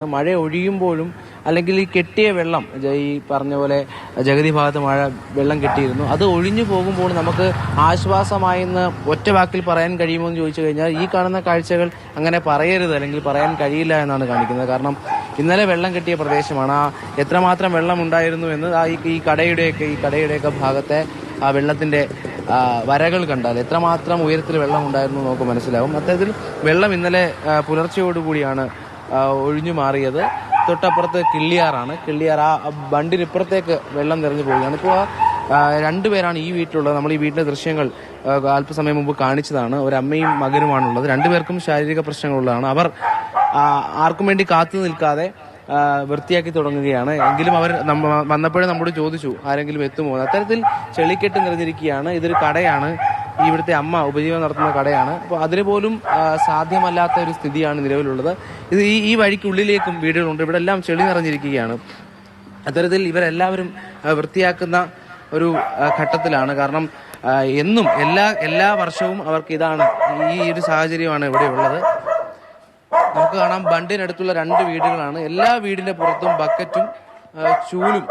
മഴ ഒഴിയുമ്പോഴും അല്ലെങ്കിൽ ഈ കെട്ടിയ വെള്ളം ഈ പറഞ്ഞ പോലെ ജഗതി ഭാഗത്ത് വെള്ളം കെട്ടിയിരുന്നു, അത് ഒഴിഞ്ഞു പോകുമ്പോൾ നമുക്ക് ആശ്വാസമായെന്ന് ഒറ്റ വാക്കിൽ പറയാൻ കഴിയുമോ എന്ന് ചോദിച്ചു കഴിഞ്ഞാൽ ഈ കാണുന്ന കാഴ്ചകൾ അങ്ങനെ പറയരുത്, അല്ലെങ്കിൽ പറയാൻ കഴിയില്ല എന്നാണ് കാണിക്കുന്നത്. കാരണം ഇന്നലെ വെള്ളം കെട്ടിയ പ്രദേശമാണ്. എത്രമാത്രം വെള്ളം ഉണ്ടായിരുന്നു എന്ന് ഈ കടയുടെയൊക്കെ ഭാഗത്തെ ആ വെള്ളത്തിന്റെ വരകൾ കണ്ടാൽ എത്രമാത്രം ഉയരത്തിൽ വെള്ളം ഉണ്ടായിരുന്നു നമുക്ക് മനസ്സിലാവും. അത്തരത്തിൽ വെള്ളം ഇന്നലെ പുലർച്ചയോടുകൂടിയാണ് ഒഴിഞ്ഞു മാറിയത്. തൊട്ടപ്പുറത്ത് കിള്ളിയാർ ആ ബണ്ടിനിപ്പുറത്തേക്ക് വെള്ളം നിറഞ്ഞു പോവുകയാണ്. ഇപ്പോൾ രണ്ടുപേരാണ് ഈ വീട്ടിലുള്ളത്. നമ്മൾ ഈ വീട്ടിലെ ദൃശ്യങ്ങൾ അല്പസമയം മുമ്പ് കാണിച്ചതാണ്. ഒരു അമ്മയും മകനുമാണുള്ളത്. രണ്ടുപേർക്കും ശാരീരിക പ്രശ്നങ്ങളുള്ളതാണ്. അവർ ആർക്കും വേണ്ടി കാത്തു നിൽക്കാതെ വൃത്തിയാക്കി തുടങ്ങുകയാണ്. എങ്കിലും അവർ വന്നപ്പോഴും നമ്മോട് ചോദിച്ചു ആരെങ്കിലും എത്തുമോ. അത്തരത്തിൽ ചെളിക്കെട്ട് നിറഞ്ഞിരിക്കുകയാണ്. ഇതൊരു കടയാണ്, ഇവിടുത്തെ അമ്മ ഉപജീവനം നടത്തുന്ന കടയാണ്. അപ്പോൾ അതിന് പോലും സാധ്യമല്ലാത്ത ഒരു സ്ഥിതിയാണ് നിലവിലുള്ളത്. ഇത് ഈ വഴിക്കുള്ളിലേക്കും വീടുകളുണ്ട്. ഇവിടെ എല്ലാം ചെളി നിറഞ്ഞിരിക്കുകയാണ്. അത്തരത്തിൽ ഇവരെല്ലാവരും വൃത്തിയാക്കുന്ന ഒരു ഘട്ടത്തിലാണ്. കാരണം എന്നും എല്ലാ വർഷവും അവർക്ക് ഇതാണ്, ഈ ഒരു സാഹചര്യമാണ് ഇവിടെ ഉള്ളത്. നമുക്ക് കാണാം ബണ്ടിനടുത്തുള്ള 2 വീടുകളാണ്. എല്ലാ വീടിന്റെ പുറത്തും ബക്കറ്റും ചൂലും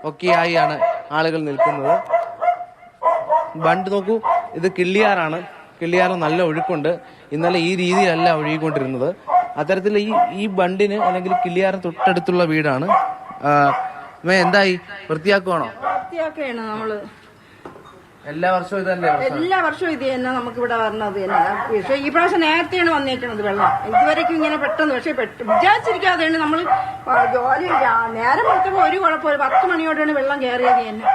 ഒക്കെയായാണ് ആളുകൾ നിൽക്കുന്നത്. ബണ്ട് നോക്കൂ, ഇത് കിള്ളിയാറാണ്. കിള്ളിയാർ നല്ല ഒഴുക്കുണ്ട്. ഇന്നലെ ഈ രീതിയിലല്ല ഒഴുകിക്കൊണ്ടിരുന്നത്. അത്തരത്തിൽ ഈ ബണ്ടിന് അല്ലെങ്കിൽ കിള്ളിയാറിന് തൊട്ടടുത്തുള്ള വീടാണ്. എന്തായി, വൃത്തിയാക്കുവാണോ? വൃത്തിയാക്കുകയാണ് നമ്മള്. എല്ലാ വർഷവും ഇത് തന്നെ നമുക്ക് ഇവിടെ വരണത് തന്നെ. പക്ഷെ ഈ പ്രാവശ്യം നേരത്തെയാണ് വന്നേക്കുന്നത് വെള്ളം. ഇതുവരെയ്ക്കും ഇങ്ങനെ പെട്ടെന്ന്, പക്ഷെ വിചാരിച്ചിരിക്കാതെയാണ് നമ്മൾ ജോലി നേരം വെച്ചപ്പോ ഒരു കുഴപ്പമില്ല. 10 മണിയോടെയാണ് വെള്ളം കയറിയത് തന്നെ.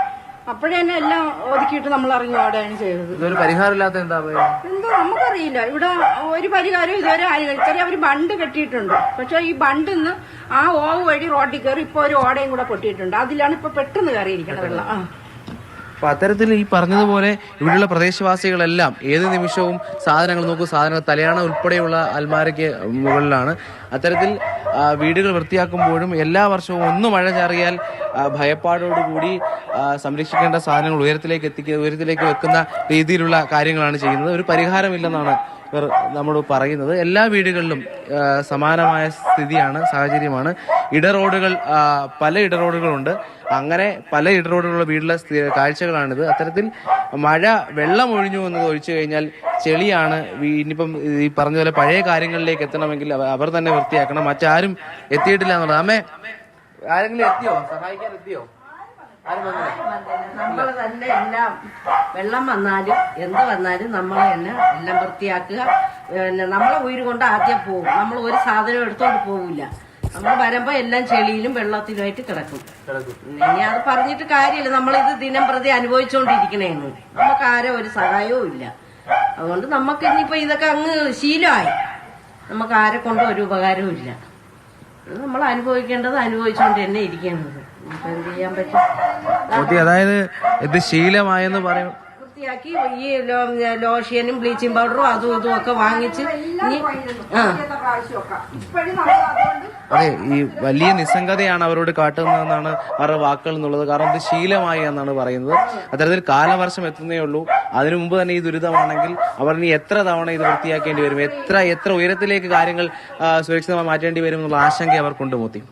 അപ്പോഴേ തന്നെ എല്ലാം ഒതുക്കിയിട്ട് നമ്മൾ ഇറങ്ങി ഓടുകയാണ് ചെയ്തത്. എന്തോ നമുക്കറിയില്ല. ഇവിടെ ഒരു പരിഹാരം ഇതുവരെ ആരും അവർ ബണ്ട് കെട്ടിയിട്ടുണ്ട്. പക്ഷെ ഈ ബണ്ടിന്ന് ആ ഓവ് വഴി റോഡിൽ കയറി ഇപ്പൊ ഒരു ഓടയും കൂടെ പൊട്ടിയിട്ടുണ്ട്. അതിലാണ് ഇപ്പൊ പെട്ടെന്ന് കയറിയിരിക്കുന്നത് വെള്ളം. അപ്പൊ അത്തരത്തിൽ ഈ പറഞ്ഞതുപോലെ ഇവിടെയുള്ള പ്രദേശവാസികളെല്ലാം ഏത് നിമിഷവും സാധനങ്ങൾ തലയാണ ഉൾപ്പെടെയുള്ള അൽമാരയ്ക്ക് മുകളിലാണ്. അത്തരത്തിൽ വീടുകൾ വൃത്തിയാക്കുമ്പോഴും എല്ലാ വർഷവും ഒന്ന് മഴ ചാറിയാൽ ഭയപ്പാടോടുകൂടി സംരക്ഷിക്കേണ്ട സാധനങ്ങൾ ഉയരത്തിലേക്ക് വെക്കുന്ന രീതിയിലുള്ള കാര്യങ്ങളാണ് ചെയ്യുന്നത്. ഒരു പരിഹാരമില്ലെന്നാണ് ഇവർ നമ്മോട് പറയുന്നത്. എല്ലാ വീടുകളിലും സമാനമായ സാഹചര്യമാണ്. പല ഇടറോഡുകളുണ്ട്. അങ്ങനെ പല ഇടറോഡുകളുള്ള വീട്ടിലെ കാഴ്ചകളാണിത്. അത്തരത്തിൽ വെള്ളം ഒഴിഞ്ഞു എന്നത് ഒഴിച്ചു കഴിഞ്ഞാൽ ചെളിയാണ്. ഇനിയിപ്പം ഈ പറഞ്ഞ പോലെ പഴയ കാര്യങ്ങളിലേക്ക് എത്തണമെങ്കിൽ അവർ തന്നെ വൃത്തിയാക്കണം. മറ്റാരും എത്തിയിട്ടില്ല എന്നുള്ളത്. അമ്മേ, ആരെങ്കിലും എത്തിയോ? സഹായിക്കാൻ എത്തിയോ? നമ്മള് തന്നെ എല്ലാം, വെള്ളം വന്നാലും എന്ത് വന്നാലും നമ്മൾ തന്നെ എല്ലാം വൃത്തിയാക്കുക. പിന്നെ നമ്മളെ ഉയിര് കൊണ്ട് ആദ്യം പോകും. നമ്മൾ ഒരു സാധനം എടുത്തോണ്ട് പോവില്ല. നമ്മൾ വരുമ്പോ എല്ലാം ചെളിയിലും വെള്ളത്തിലുമായിട്ട് കിടക്കും. ഇനി അത് പറഞ്ഞിട്ട് കാര്യമില്ല. നമ്മളിത് ദിനം പ്രതി അനുഭവിച്ചുകൊണ്ടിരിക്കണേന്ന്. നമുക്ക് ആരും ഒരു സഹായവും ഇല്ല. അതുകൊണ്ട് നമുക്ക് ഇനിയിപ്പോ ഇതൊക്കെ അങ്ങ് ശീലമായി. നമുക്ക് ആരെ കൊണ്ടും ഒരു ഉപകാരവും ഇല്ല. നമ്മൾ അനുഭവിക്കേണ്ടത് അനുഭവിച്ചുകൊണ്ട് തന്നെ ഇരിക്കുന്നത്. എന്ത് ചെയ്യാൻ പറ്റും? അതായത് ഇത് ശീലമായെന്ന് പറയും. വൃത്തിയാക്കി ഈ ലോഷ്യനും ബ്ലീച്ചിങ് പൗഡറും അതും ഇതും ഒക്കെ വാങ്ങിച്ച് അതെ, ഈ വലിയ നിസ്സംഗതയാണ് അവരോട് കാട്ടുന്നതെന്നാണ് അവരുടെ വാക്കുകൾ എന്നുള്ളത്. കാരണം ഇത് ശീലമായി എന്നാണ് പറയുന്നത്. അത്തരത്തിൽ കാലവർഷം എത്തുന്നേ ഉള്ളൂ. അതിനു മുമ്പ് തന്നെ ഈ ദുരിതമാണെങ്കിൽ അവർ ഇനി എത്ര തവണ ഇത് വൃത്തിയാക്കേണ്ടി വരും, എത്ര ഉയരത്തിലേക്ക് കാര്യങ്ങൾ സുരക്ഷിതമായി മാറ്റേണ്ടി വരും എന്നുള്ള ആശങ്ക അവർ കൊണ്ടുമൂത്തി.